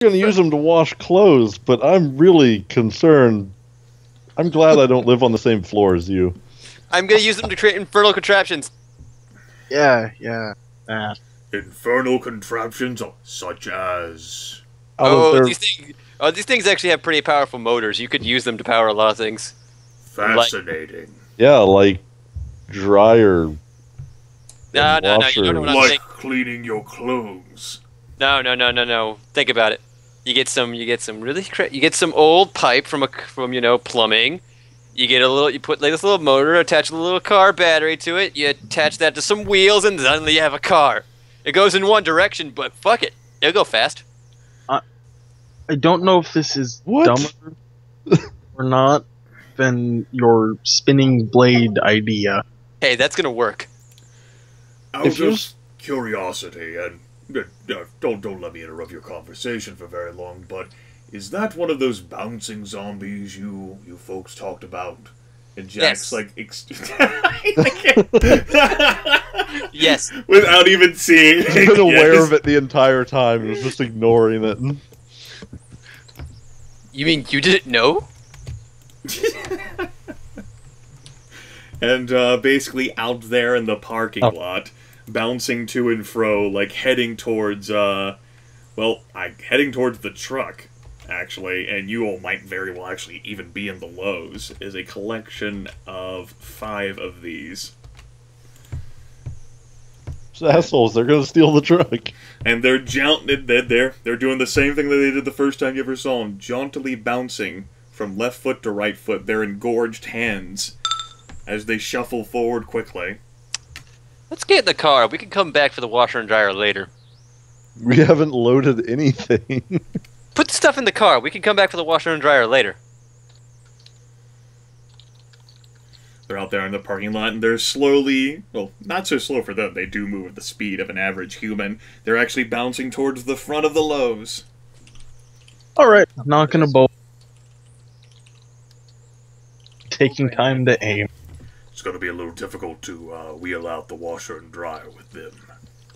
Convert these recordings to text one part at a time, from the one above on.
going to use them to wash clothes, but I'm really concerned. I'm glad I don't live on the same floor as you. I'm going to use them to create infernal contraptions. Yeah. Infernal contraptions such as... these things actually have pretty powerful motors. You could use them to power a lot of things. Fascinating. Yeah, like dryer. No, you don't know what I'm saying. Like cleaning your clothes. No. Think about it. You get some old pipe from plumbing. You put like this little motor, attach a little car battery to it. You attach that to some wheels, and suddenly you have a car. It goes in one direction, but fuck it, it'll go fast. I don't know if this is dumber or not than your spinning blade idea. Hey, that's gonna work. Out of curiosity, and don't let me interrupt your conversation for very long, but is that one of those bouncing zombies you folks talked about? And Jack's yes. Without even seeing it. He's been aware of it the entire time. He was just ignoring it. You mean you didn't know? And basically out there in the parking lot, bouncing to and fro, like heading towards, heading towards the truck, actually, and you all might very well actually even be in the lows, is a collection of 5 of these. Those assholes, they're gonna steal the truck. And they're doing the same thing that they did the first time you ever saw them, jauntily bouncing from left foot to right foot, their engorged hands, as they shuffle forward quickly. Let's get in the car. We can come back for the washer and dryer later. We haven't loaded anything. Put the stuff in the car. We can come back for the washer and dryer later. They're out there in the parking lot, and they're slowly, well, not so slow for them, they do move at the speed of an average human. They're actually bouncing towards the front of the lows. Alright, not gonna bolt. Taking time to aim. It's gonna be a little difficult to wheel out the washer and dryer with them.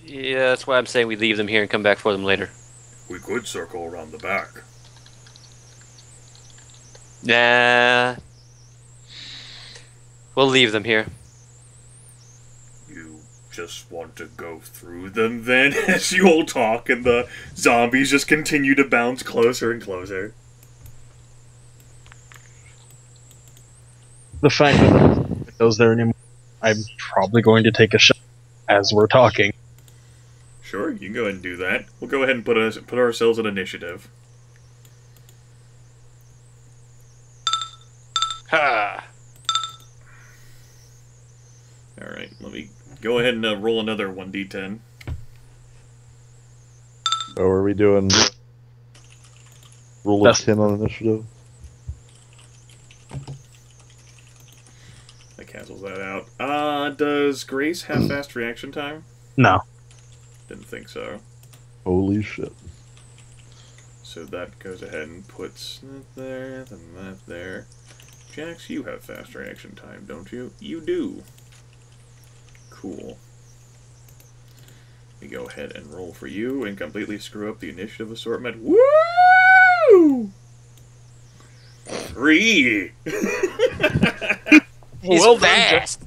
Yeah, that's why I'm saying we leave them here and come back for them later. We could circle around the back. Nah. We'll leave them here. You just want to go through them then, as you all talk, and the zombies just continue to bounce closer and closer. The fact that there's no windows there anymore, I'm probably going to take a shot as we're talking. Sure, you can go ahead and do that. We'll go ahead and put ourselves in initiative. Ha! Alright, let me go ahead and roll another 1d10. Oh, are we doing rule of 10 on initiative? That cancels that out. Does Grace have fast reaction time? No. Didn't think so. Holy shit. So that goes ahead and puts that there, then that there. Jax, you have fast reaction time, don't you? You do. Cool. We go ahead and roll for you and completely screw up the initiative assortment. Woo! 3! He's well fast.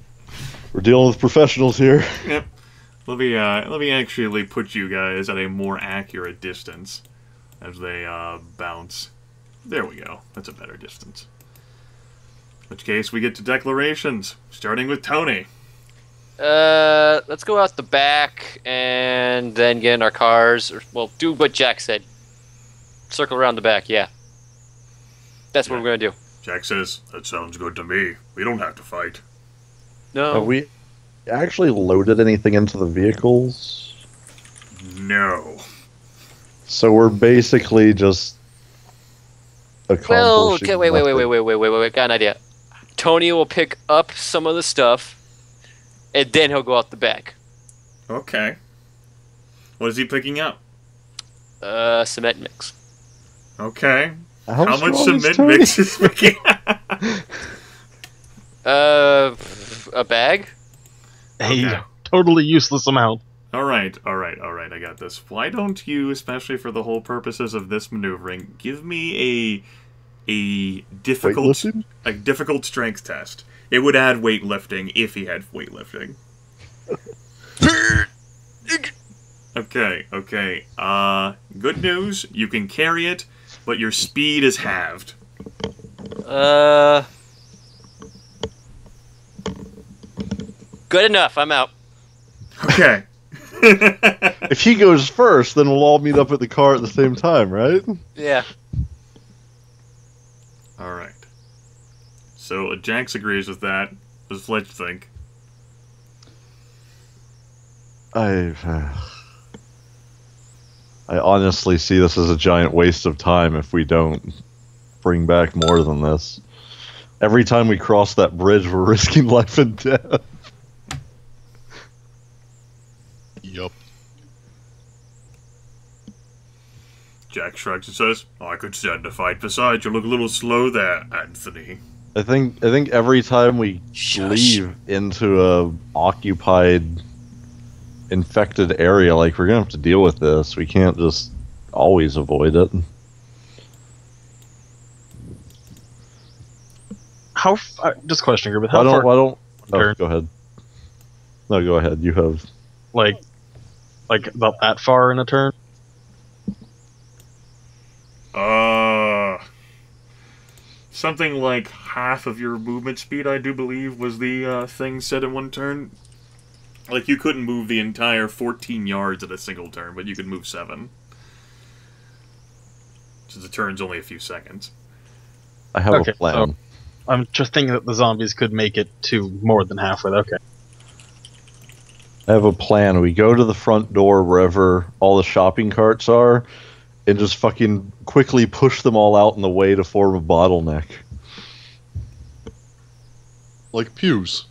We're dealing with professionals here. Yep. Let me actually put you guys at a more accurate distance as they bounce. There we go. That's a better distance. In which case we get to declarations, starting with Tony. Let's go out the back and then get in our cars. Or, well, do what Jack said. Circle around the back, yeah. That's what we're gonna do. Jack says, that sounds good to me. We don't have to fight. No. Have we actually loaded anything into the vehicles? No. So we're basically just Well, accomplishing okay, wait, got an idea. Tony will pick up some of the stuff, and then he'll go out the back. Okay. What is he picking up? Cement mix. Okay. How much strong is cement Tony? mix is picking up? A bag? A Okay. totally useless amount. Alright, I got this. Why don't you, especially for the whole purposes of this maneuvering, give me a difficult strength test. It would add weightlifting if he had weightlifting. Okay. Good news, you can carry it, but your speed is halved. Good enough, I'm out. Okay. If he goes first, then we'll all meet up at the car at the same time, right? Yeah. Alright. So, Jax agrees with that. What does Fletch think? I honestly see this as a giant waste of time if we don't bring back more than this. Every time we cross that bridge, we're risking life and death. Yup. Jack shrugs and says, I could stand a fight. Besides, you look a little slow there, Anthony. I think every time we leave into a occupied, infected area, like, we're gonna have to deal with this. We can't just always avoid it. Just question, Grimith. Why don't? Oh, turn? go ahead. No, go ahead. You have Like about that far in a turn? Something like half of your movement speed, I do believe, was the thing said in one turn. Like, you couldn't move the entire 14 yards in a single turn, but you could move 7. So the turn's only a few seconds. I have a plan. So I'm just thinking that the zombies could make it to more than halfway. Okay. I have a plan. We go to the front door wherever all the shopping carts are, and just fucking quickly push them all out in the way to form a bottleneck. Like pews.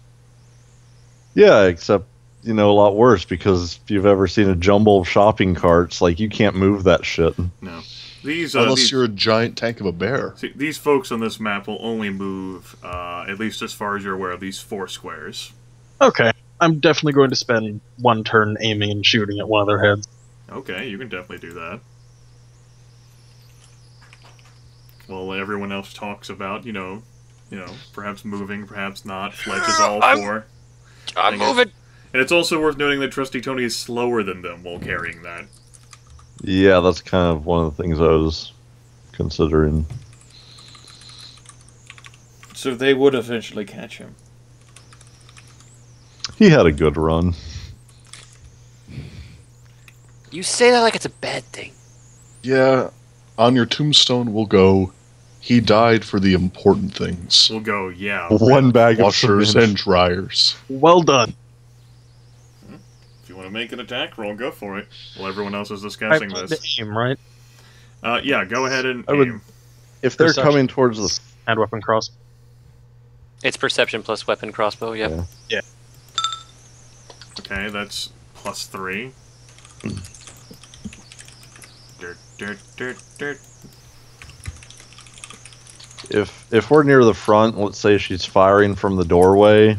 Yeah, except, a lot worse, because if you've ever seen a jumble of shopping carts, like, you can't move that shit. No. These, Unless you're a giant tank of a bear. See, these folks on this map will only move, at least as far as you're aware, of these 4 squares. Okay. I'm definitely going to spend one turn aiming and shooting at one of their heads. Okay, you can definitely do that. Well, everyone else talks about, perhaps moving, perhaps not. Fletch is all for. I'm moving. And it's also worth noting that Trusty Tony is slower than them while carrying that. Yeah, that's kind of one of the things I was considering. So they would eventually catch him. He had a good run. You say that like it's a bad thing. Yeah, on your tombstone will go, he died for the important things. We'll go, yeah. One bag of Washers cement. and dryers. Well done. If you want to make an attack roll, go for it. While everyone else is discussing I this. to aim, right? Yeah, go ahead and I would- aim. If they're Perception. coming towards the... And weapon cross. It's perception plus weapon crossbow, yep. Yeah. Okay, that's +3. Dirt. If we're near the front, let's say she's firing from the doorway,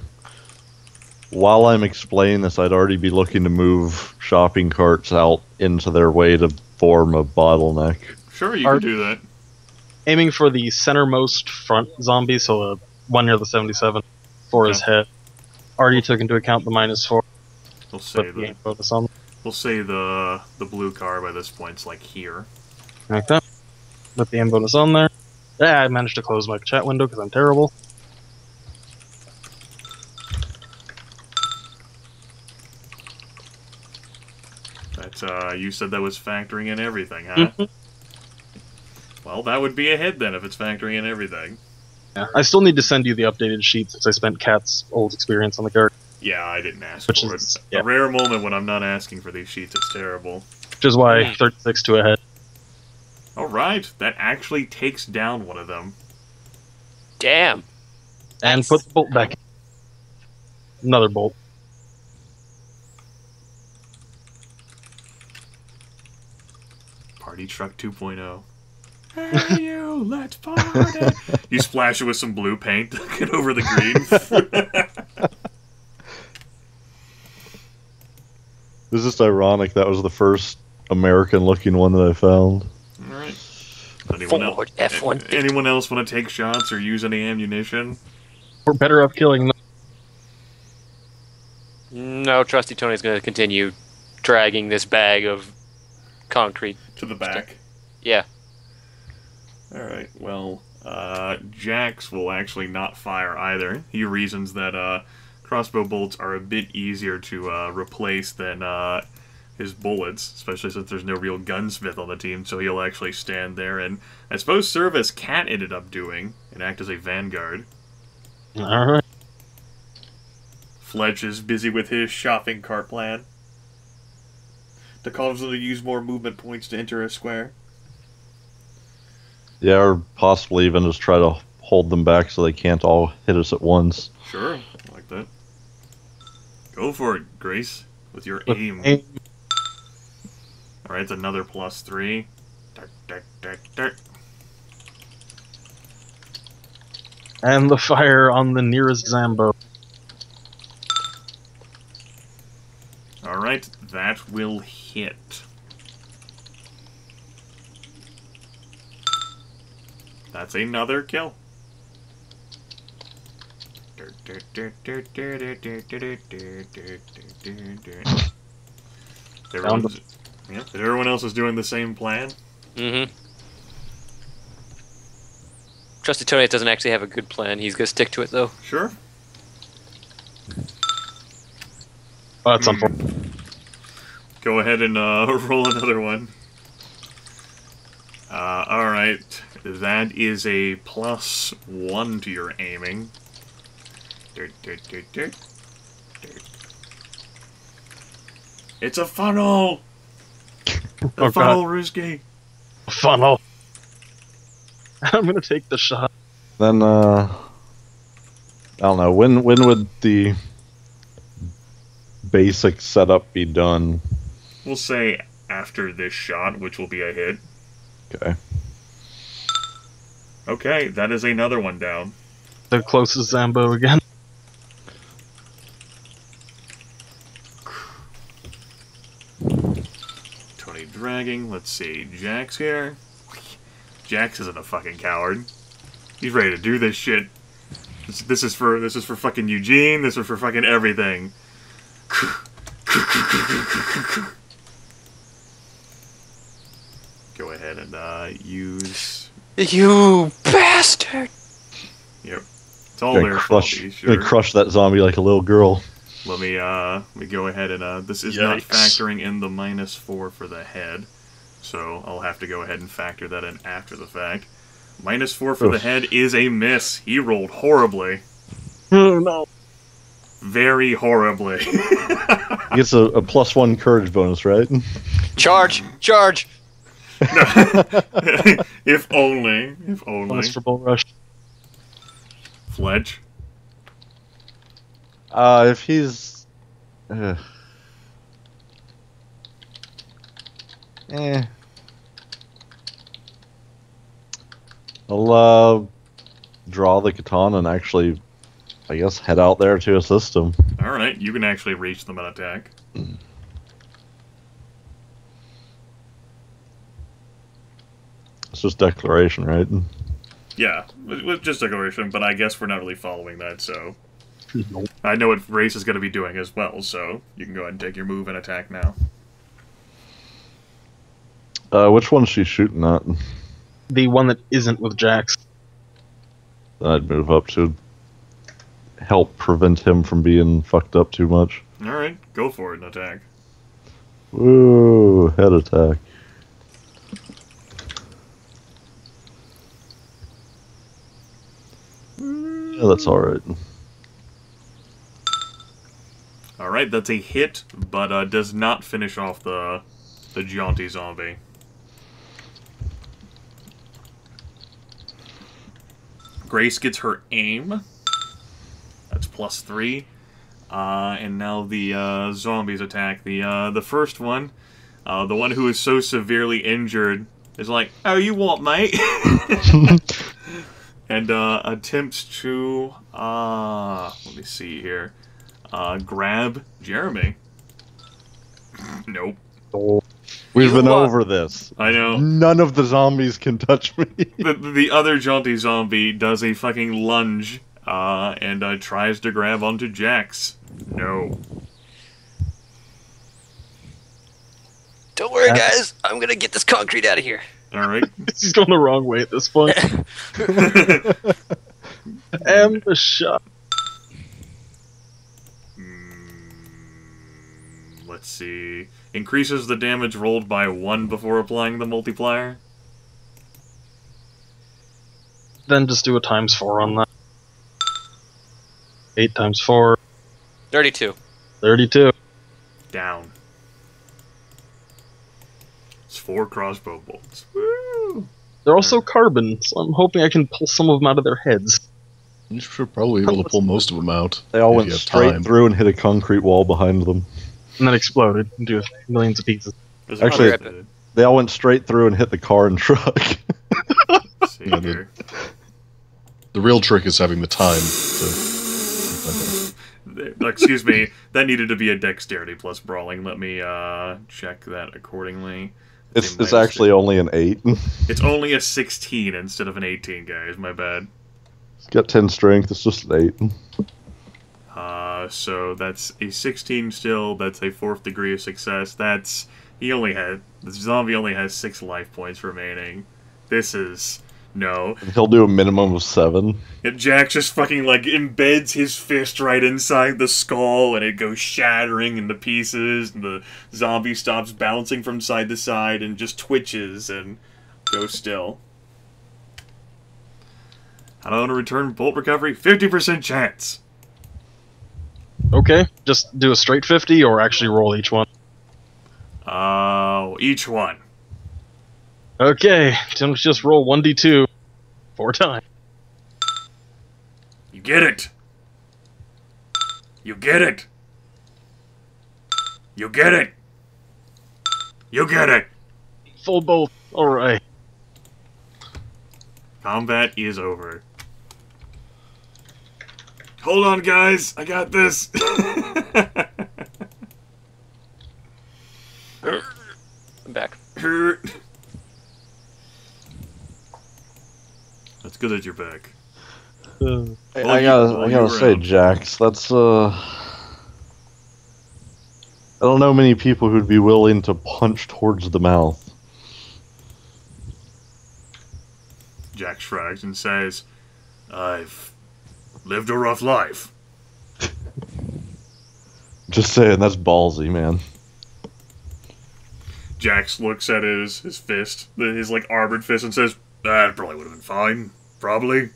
while I'm explaining this, I'd already be looking to move shopping carts out into their way to form a bottleneck. Sure, you can do that. Aiming for the centermost front zombie, so the one near the 77, for his head. Already took into account the -4. We'll say But the aim bonus on. the blue car by this point's like here. Like that. Put the aim bonus on there. Yeah, I managed to close my chat window because I'm terrible. That you said that was factoring in everything, huh? Well, that would be a hit then if it's factoring in everything. Yeah. I still need to send you the updated sheet since I spent Kat's old experience on the character. Yeah, I didn't ask Which for is- it. yeah. A rare moment when I'm not asking for these sheets, it's terrible. Which is why 36 to a head. Alright, that actually takes down one of them. Damn. And Nice. put the bolt back in. Another bolt. Party Truck 2.0. Hey you, let's party! You splash it with some blue paint to get over the green. was just ironic. That was the first American-looking one that I found. All right. Anyone else, Forward F1. anyone else want to take shots or use any ammunition? We're better off killing them. No, Trusty Tony's going to continue dragging this bag of concrete. To the back. Yeah. Alright, well, Jax will actually not fire either. He reasons that crossbow bolts are a bit easier to replace than his bullets, especially since there's no real gunsmith on the team, so he'll actually stand there and, I suppose, serve as Cat ended up doing, and act as a vanguard. Alright. Fletch is busy with his shopping cart plan. To cause them to use more movement points to enter a square. Yeah, or possibly even just try to hold them back so they can't all hit us at once. Sure, I like that. Go for it, Grace, with your aim. Alright, it's another +3. Dart, dart, dart, dart. And the fire on the nearest Zambo. Alright, that will hit. That's another kill. Everyone else is doing the same plan? Mm-hmm. Trusty Tony doesn't actually have a good plan. He's going to stick to it, though. Sure. Oh, that's unfortunate. Go ahead and roll another one. Alright. That is a +1 to your aiming. It's a funnel! The funnel, Risky! Funnel. I'm gonna take the shot. Then, I don't know, when would the basic setup be done? We'll say after this shot, which will be a hit. Okay. Okay, that is another one down. The closest Zambo again. Tony dragging. Let's see. Jax here. Jax isn't a fucking coward. He's ready to do this shit. This is for fucking Eugene. This is for fucking everything. Go ahead and use. You bastard! Yep. It's all their fault. Sure. Gonna crush that zombie like a little girl. Let me go ahead and this is not factoring in the -4 for the head, so I'll have to go ahead and factor that in after the fact. -4 for the head is a miss. He rolled horribly. Oh no. Very horribly. He gets a +1 courage bonus, right? Charge! Charge! If only. If only. Bonus for Bull Rush. Fletch. If he's... Eh. I'll, draw the katana and actually, I guess, head out there to assist him. Alright, you can actually reach them and attack. It's just declaration, right? Yeah, it was just declaration, but I guess we're not really following that, so... Nope. I know what Race is going to be doing as well, so you can go ahead and take your move and attack now. Which one's she shooting at? The one that isn't with Jax. Then I'd move up to help prevent him from being fucked up too much. Alright, go for it and attack. Woo, head attack. Yeah, that's alright. Alright, that's a hit, but does not finish off the jaunty zombie. Grace gets her aim. That's +3. And now the zombies attack. The first one, the one who is so severely injured, is like, "Oh, you what, mate?" And attempts to let me see here. Grab Jeremy. Nope. We've You been are- over this. I know. None of the zombies can touch me. The other jaunty zombie does a fucking lunge, and tries to grab onto Jax. No. Don't worry, guys. I'm gonna get this concrete out of here. Alright. He's going the wrong way at this point. And the shot. Let's see. Increases the damage rolled by 1 before applying the multiplier. Then just do a ×4 on that. 8 times 4, 32. 32. Down. It's 4 crossbow bolts. Woo! They're also carbon, so I'm hoping I can pull some of them out of their heads. You should probably be able to pull most of them out. They all if went you have straight time. through and hit a concrete wall behind them. And then exploded into millions of pieces. There's Actually- a couple They all went straight through and hit the car and truck. let's see here. The real trick is having the time to... Excuse me, that needed to be a dexterity plus brawling. Let me check that accordingly. It's actually only an 8. It's only a 16 instead of an 18, guys. My bad. It's got 10 strength, it's just an 8. So that's a 16 still. That's a 4th degree of success. That's the zombie only has 6 life points remaining. This is no. He'll do a minimum of 7. And Jack just fucking like embeds his fist right inside the skull, and it goes shattering into pieces. And the zombie stops bouncing from side to side and just twitches and goes still. How do I want to return bolt recovery? 50% chance. Okay, just do a straight 50 or actually roll each one. Each one. Okay, just roll 1d2 4 times. You get it. You get it. You get it. You get it. Full bolt. Alright. Combat is over. Hold on, guys. I got this. I'm back. That's good that you're back. I gotta say, Jax, that's I don't know many people who'd be willing to punch towards the mouth. Jack shrugs and says, I've lived a rough life. Just saying, that's ballsy, man. Jax looks at his fist, his like armored fist, and says, that probably would have been fine. Probably.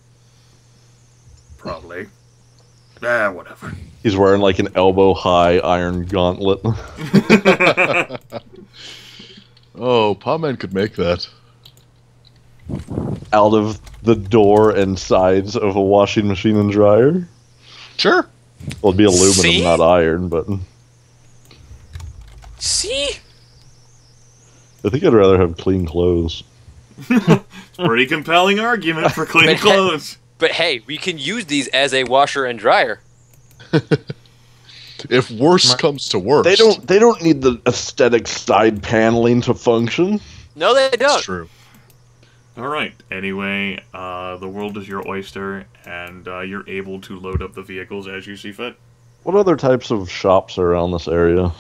Whatever. He's wearing like an elbow-high iron gauntlet. Oh, Potman could make that. Out of the door and sides of a washing machine and dryer. Sure. Well, it'd be aluminum, See? not iron, but See? I think I'd rather have clean clothes. Pretty compelling argument for clean But- clothes. But hey, we can use these as a washer and dryer. If worse comes to worse. They don't need the aesthetic side paneling to function. No, they That's don't. true. Alright, anyway, the world is your oyster, and you're able to load up the vehicles as you see fit. What other types of shops are around this area?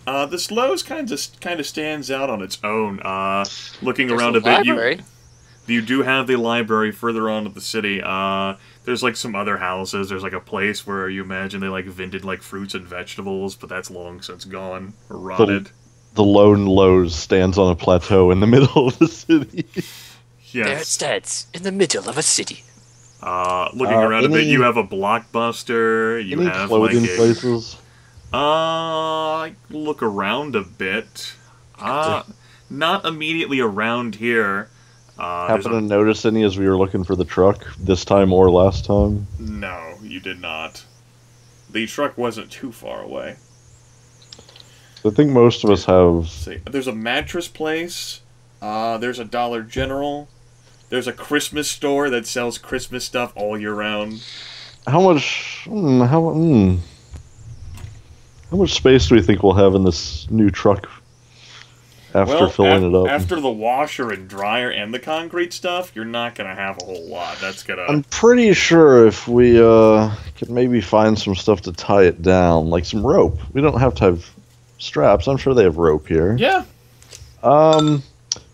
This Lowe's kind of stands out on its own. Looking There's around the a bit, library. you do have the library further on of the city. There's like some other houses. There's like a place where you imagine they like vended like fruits and vegetables, but that's long since gone or rotted. The lone Lowe's stands on a plateau in the middle of the city. There it Yes. stands, in the middle of a city. Looking around a bit, you have a Blockbuster. You Any have clothing like a, places? look around a bit. Not immediately around here. There's Happen to notice any as we were looking for the truck this time or last time? No, you did not. The truck wasn't too far away. I think most of us have. Let's see. There's a mattress place. There's a Dollar General. There's a Christmas store that sells Christmas stuff all year round. How much? How How much space do we think we'll have in this new truck after filling it up? After the washer and dryer and the concrete stuff, you're not going to have a whole lot. That's going to... I'm pretty sure if we could maybe find some stuff to tie it down, like some rope. We don't have to have straps. I'm sure they have rope here. Yeah.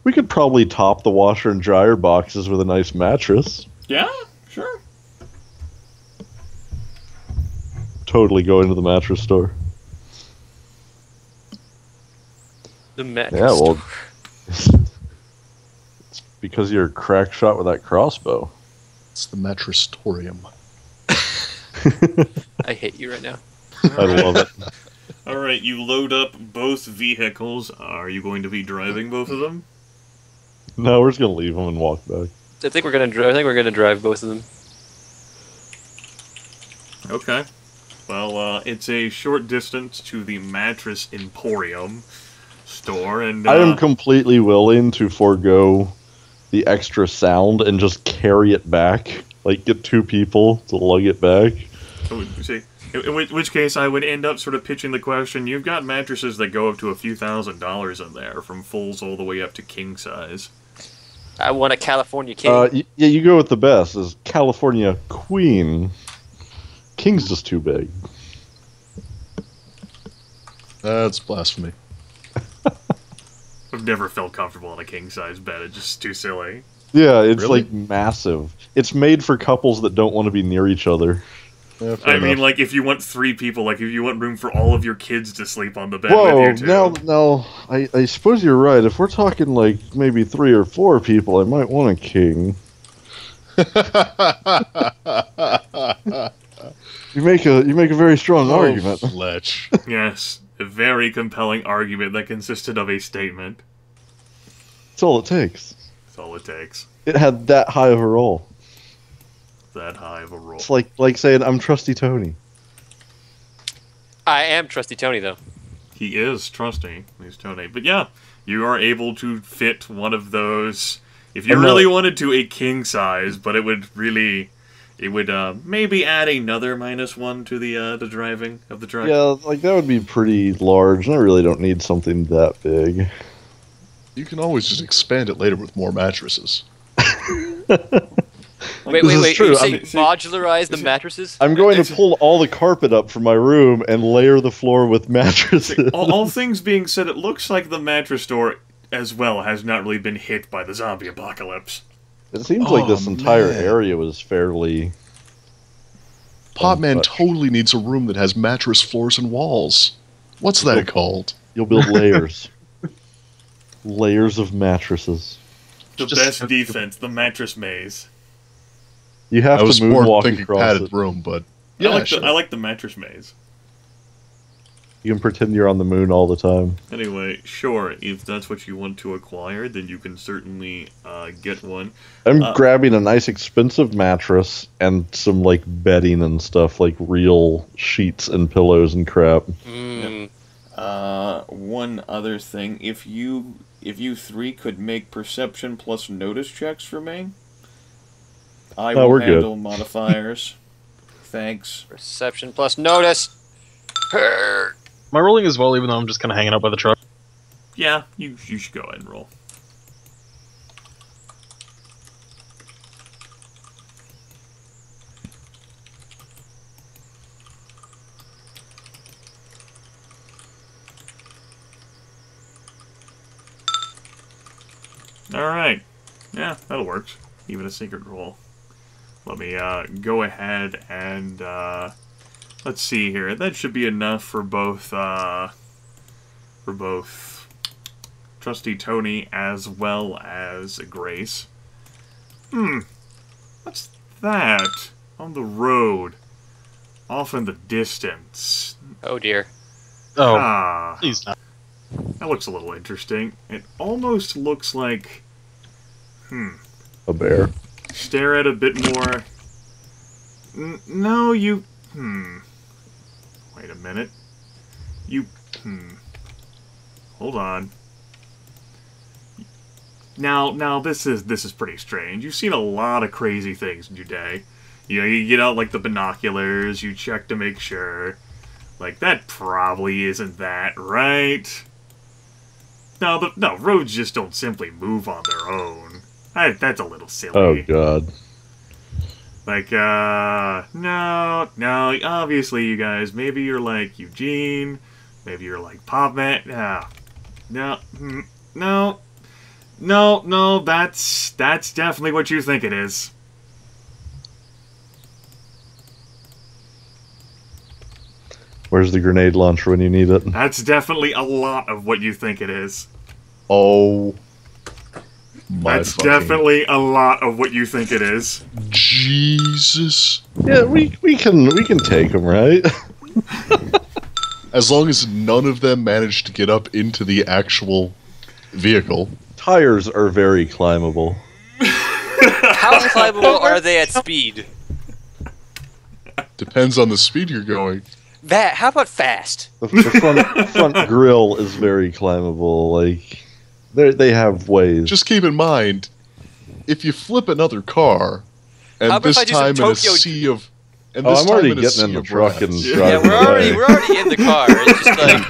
We could probably top the washer and dryer boxes with a nice mattress. Yeah, sure. Totally go into the mattress store. The mattress. Yeah, well, it's because you're a crack shot with that crossbow. It's the mattresstorium. I hate you right now. I love it. Alright, you load up both vehicles. Are you going to be driving both of them? No, we're just gonna leave them and walk back. I think we're gonna drive both of them. Okay. Well, it's a short distance to the Mattress Emporium store, and I am completely willing to forego the extra sound and just carry it back. Like, get two people to lug it back. see, in which case I would end up sort of pitching the question, you've got mattresses that go up to a few $1,000s in there, from fulls all the way up to king size. I want a California king. Yeah, you go with the best. Is California Queen. King's just too big. That's blasphemy. I've never felt comfortable in a king-size bed. It's just too silly. Yeah, it's Really? like massive. It's made for couples that don't want to be near each other. Yeah, fair I mean, enough. like, if you want 3 people, like, if you want room for all of your kids to sleep on the bed with Whoa, you, too. no, I suppose you're right. If we're talking like maybe 3 or 4 people, I might want a king. You make a very strong argument. Fletch. Yes, a very compelling argument that consisted of a statement. That's all it takes. That's all it takes. It had that high of a roll. That high of a roll. It's like saying I'm Trusty Tony. I am Trusty Tony, though. He is Trusty. He's Tony. But yeah, you are able to fit one of those. If you And really wanted to, a king size, but it would really... It would maybe add another -1 to the driving of the truck. Yeah, like that would be pretty large, and I really don't need something that big. You can always just expand it later with more mattresses. Wait, This is true. you I say mean, modularize the mattresses? I'm going to pull all the carpet up from my room and layer the floor with mattresses. all things being said, it looks like the mattress store as well has not really been hit by the zombie apocalypse. It seems like this Oh, entire man. area was fairly... Potman untouched. totally needs a room that has mattress floors and walls. What's that called? You'll build layers. Layers of mattresses. The Just- best defense, the mattress maze. You have I was to more moonwalk thinking across padded it. room, but I yeah, like sure. I like the mattress maze. You can pretend you're on the moon all the time. Anyway, sure, if that's what you want to acquire, then you can certainly get one. I'm grabbing a nice expensive mattress and some like bedding and stuff, like real sheets and pillows and crap. Mm. One other thing, if you 3 could make perception plus notice checks for me, I No, will we're good. handle modifiers. Thanks. Perception plus notice. Her. Am I rolling as well, even though I'm just kind of hanging out by the truck? Yeah, you should go ahead and roll. Alright. Yeah, that'll work. Even a secret roll. Let me go ahead and let's see here. That should be enough for both Trusty Tony as well as Grace. What's that? On the road. Off in the distance. Oh dear. Oh, Ah. please not. That looks a little interesting. It almost looks like... A bear. Stare at a bit more... No, you... Wait a minute. You... Hold on. Now this is pretty strange. You've seen a lot of crazy things in your day. You know, you get out like the binoculars, you check to make sure. Like, that probably isn't that, right? No, roads just don't simply move on their own. That's a little silly. Oh, God. Like, no, obviously, you guys, maybe you're like Eugene, maybe you're like Potman. No, that's definitely what you think it is. Where's the grenade launcher when you need it? That's definitely a lot of what you think it is. Oh. That's definitely a lot of what you think it is. Jesus. Yeah, we can take them, right? As long as none of them manage to get up into the actual vehicle. Tires are very climbable. How climbable are they at speed? Depends on the speed you're going. How about fast? The front grill is very climbable. Like, they have ways. Just keep in mind, if you flip another car, and this time in a sea of... I'm already getting in the truck and driving Yeah, we're away. already in the car. It's just like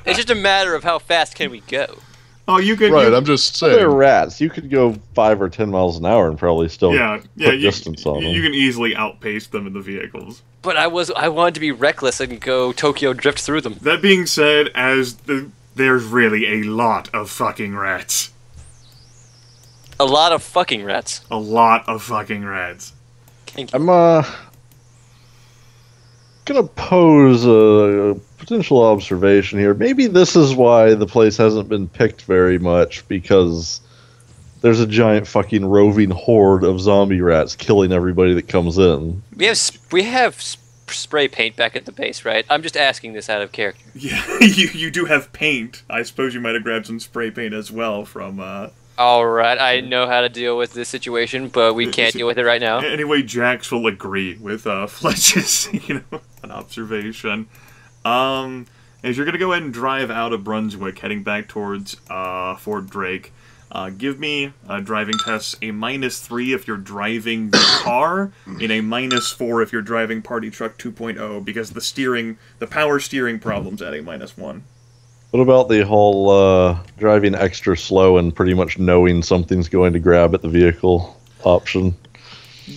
it's just a matter of how fast can we go. Oh, you could. Right, I'm just saying. They're rats. You could go 5 or 10 miles an hour and probably still put distance on them. You can easily outpace them in the vehicles. But I wanted to be reckless and go Tokyo drift through them. That being said, there's really a lot of fucking rats. A lot of fucking rats. A lot of fucking rats. I'm gonna pose a potential observation here. Maybe this is why the place hasn't been picked very much, because there's a giant fucking roving horde of zombie rats killing everybody that comes in. We have spray paint back at the base, right? I'm just asking this out of character. Yeah, you do have paint. I suppose you might have grabbed some spray paint as well from. Alright, I know how to deal with this situation, but we can't deal with it right now. Anyway, Jax will agree with Fletch's, an observation. As you're gonna go ahead and drive out of Brunswick, heading back towards Fort Drake, give me driving tests a -3 if you're driving the car, and a -4 if you're driving Party Truck 2.0, because the power steering problem's at a -1. What about the whole driving extra slow and pretty much knowing something's going to grab at the vehicle option?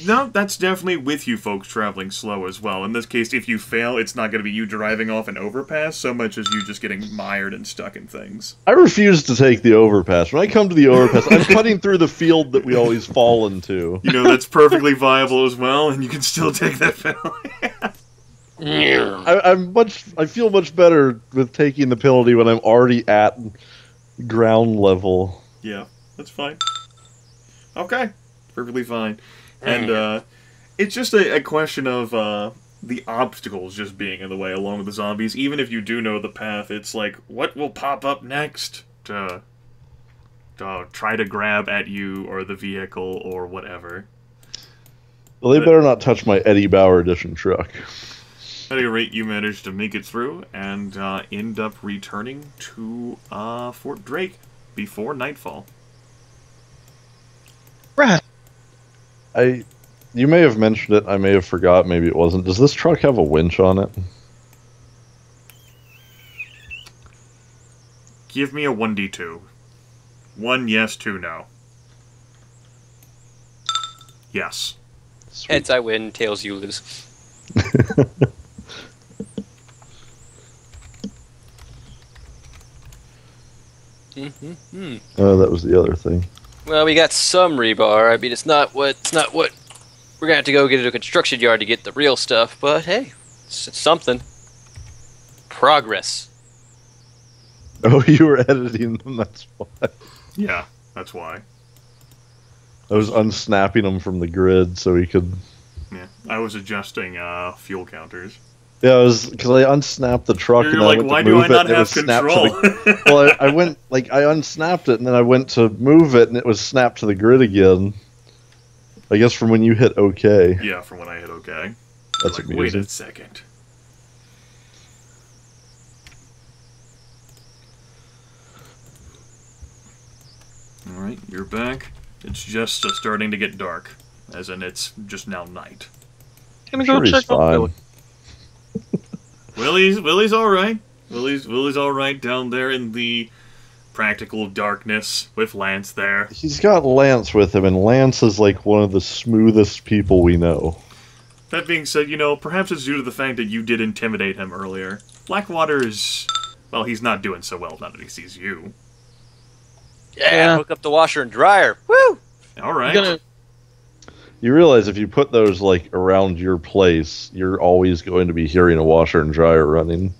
No, that's definitely with you folks traveling slow as well. In this case, if you fail, it's not going to be you driving off an overpass so much as you just getting mired and stuck in things. I refuse to take the overpass. When I come to the overpass, I'm cutting through the field that we always fall into. That's perfectly viable as well, and you can still take that penalty. I feel much better with taking the penalty when I'm already at ground level. Yeah, that's fine. Okay, perfectly fine. And it's just a question of the obstacles just being in the way along with the zombies. Even if you do know the path, it's like, what will pop up next to try to grab at you or the vehicle or whatever. Well, they better not touch my Eddie Bauer edition truck. At any rate, you managed to make it through and end up returning to Fort Drake before nightfall. Rat. You may have mentioned it, I may have forgot, maybe it wasn't. Does this truck have a winch on it? Give me a 1d2. 1 yes, 2 no. Yes. Sweet. Heads I win, tails you lose. Oh, that was the other thing. Well, we got some rebar. I mean, it's not what we're gonna have to go get at a construction yard to get the real stuff. But hey, it's something. Progress. Oh, you were editing them, that's why. Yeah, that's why. I was unsnapping them from the grid so we could... Yeah, I was adjusting fuel counters. Yeah, because I unsnapped the truck You're and like, I went why to do move I not it and it have was snapped to control? the... Well, I went, I unsnapped it and then I went to move it and it was snapped to the grid again. I guess from when you hit OK. Yeah, from when I hit OK. That's like, amusing. wait a second. Alright, you're back. It's just starting to get dark. As in, it's just now night. Gonna go Sure, he's check out fine. Billy. Willie's all right. Willie's all right down there in the practical darkness with Lance there. He's got Lance with him, and Lance is like one of the smoothest people we know. That being said, perhaps it's due to the fact that you did intimidate him earlier. Blackwater is... well, he's not doing so well now that he sees you. Yeah, hook up the washer and dryer. Woo! All right. You realize if you put those like around your place, you're always going to be hearing a washer and dryer running.